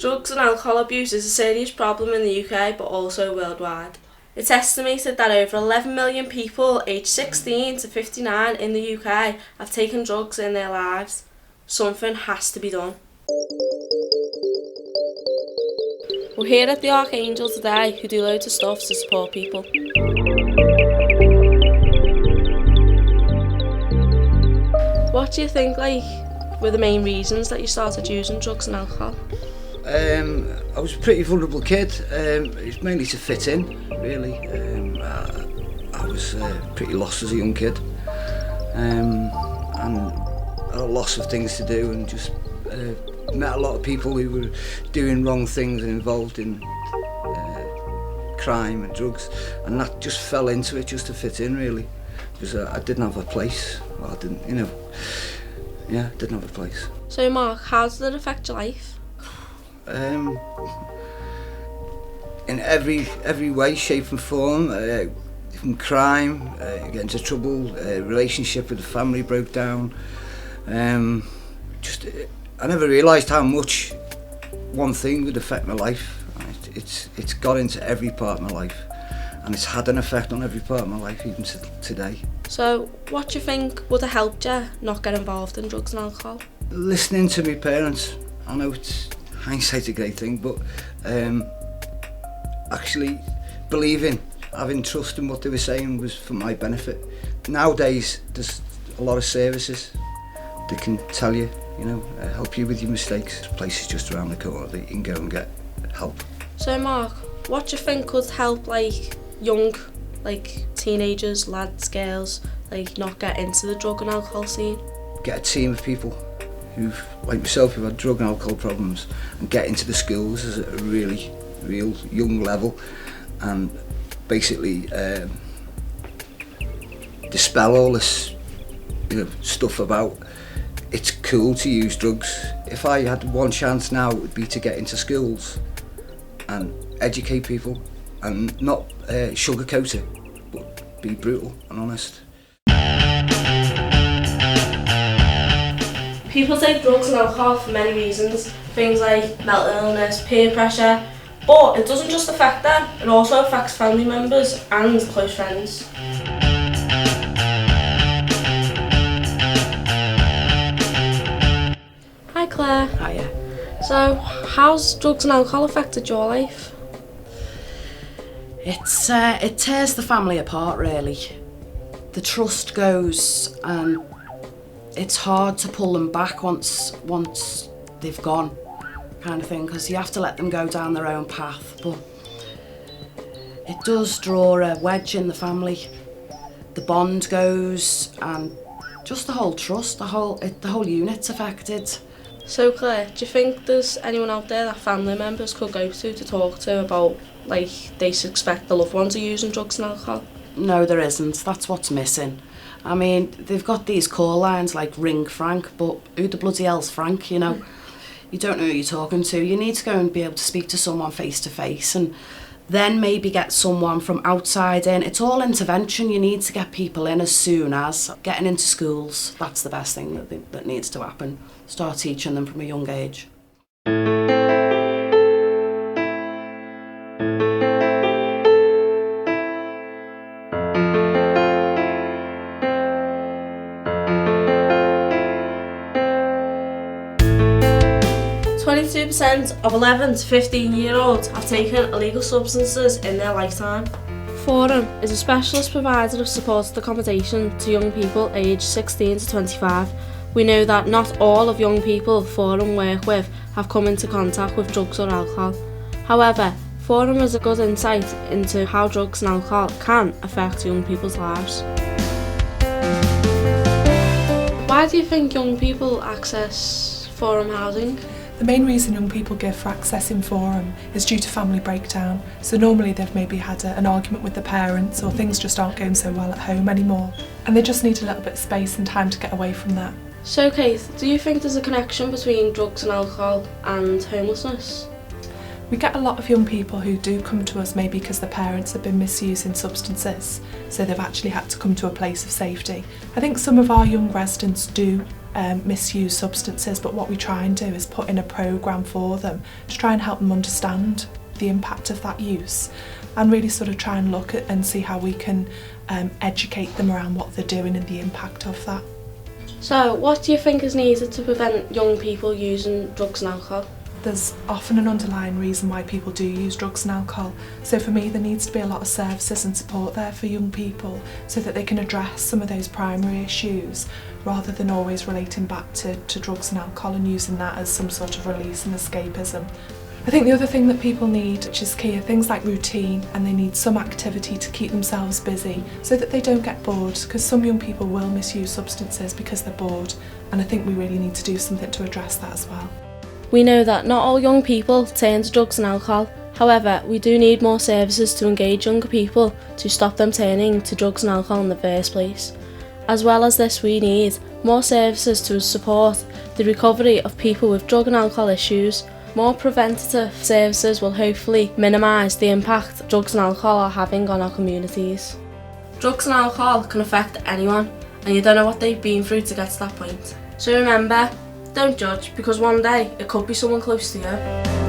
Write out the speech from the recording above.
Drugs and alcohol abuse is a serious problem in the UK but also worldwide. It's estimated that over 11 million people aged 16 to 59 in the UK have taken drugs in their lives. Something has to be done. We're here at the Archangel today, who do loads of stuff to support people. What do you think were the main reasons that you started using drugs and alcohol? I was a pretty vulnerable kid. It's mainly to fit in, really. I was pretty lost as a young kid, and had a loss of things to do, and just met a lot of people who were doing wrong things and involved in crime and drugs, and that just fell into it just to fit in, really, because I didn't have a place. Well, I didn't, didn't have a place. So Mark, how did it affect your life? In every way, shape and form, from crime, get into trouble, relationship with the family broke down. I never realised how much one thing would affect my life. It's got into every part of my life, and it's had an effect on every part of my life, even to today. So what do you think would have helped you not get involved in drugs and alcohol? Listening to my parents. I know it's hindsight's a great thing, but actually believing, having trust in what they were saying was for my benefit. Nowadays, there's a lot of services that can tell you, help you with your mistakes. There's places just around the corner that you can go and get help. So Mark, what do you think could help young teenagers, lads, girls, not get into the drug and alcohol scene? Get a team of people who've, like myself, who've had drug and alcohol problems, and get into the schools at a really real young level, and basically dispel all this stuff about it's cool to use drugs. If I had one chance now, it would be to get into schools and educate people, and not sugarcoat it, but be brutal and honest. People take drugs and alcohol for many reasons, things like mental illness, peer pressure, but it doesn't just affect them, it also affects family members and close friends. Hi Claire. Hiya. So, how's drugs and alcohol affected your life? It tears the family apart, really. The trust goes, and it's hard to pull them back once they've gone, kind of thing, because you have to let them go down their own path. But it does draw a wedge in the family. The bond goes, and just the whole trust, the whole unit's affected. So Claire, do you think there's anyone out there that family members could go to talk to about they suspect the loved ones are using drugs and alcohol? No, there isn't. That's what's missing. I mean, they've got these call lines like Ring Frank, but who the bloody hell's Frank, You don't know who you're talking to. You need to go and be able to speak to someone face to face, and then maybe get someone from outside in. It's all intervention. You need to get people in as soon as. Getting into schools, that's the best thing that needs to happen. Start teaching them from a young age. 22% of 11 to 15-year-olds have taken illegal substances in their lifetime. Forum is a specialist provider of supported accommodation to young people aged 16 to 25. We know that not all of young people Forum work with have come into contact with drugs or alcohol. However, Forum is a good insight into how drugs and alcohol can affect young people's lives. Why do you think young people access Forum housing? The main reason young people give for accessing Forum is due to family breakdown. So normally they've maybe had an argument with the parents, or things just aren't going so well at home anymore, and they just need a little bit of space and time to get away from that. So Kate, do you think there's a connection between drugs and alcohol and homelessness? We get a lot of young people who do come to us maybe because their parents have been misusing substances, so they've actually had to come to a place of safety. I think some of our young residents do misuse substances, but what we try and do is put in a programme for them to try and help them understand the impact of that use, and really sort of try and look at and see how we can educate them around what they're doing and the impact of that. So, what do you think is needed to prevent young people using drugs and alcohol? There's often an underlying reason why people do use drugs and alcohol. So for me, there needs to be a lot of services and support there for young people so that they can address some of those primary issues rather than always relating back to drugs and alcohol and using that as some sort of release and escapism. I think the other thing that people need, which is key, are things like routine, and they need some activity to keep themselves busy so that they don't get bored, because some young people will misuse substances because they're bored, and I think we really need to do something to address that as well. We know that not all young people turn to drugs and alcohol. However, we do need more services to engage younger people to stop them turning to drugs and alcohol in the first place. As well as this, we need more services to support the recovery of people with drug and alcohol issues. More preventative services will hopefully minimise the impact drugs and alcohol are having on our communities. Drugs and alcohol can affect anyone, and you don't know what they've been through to get to that point. So remember, don't judge, because one day it could be someone close to you.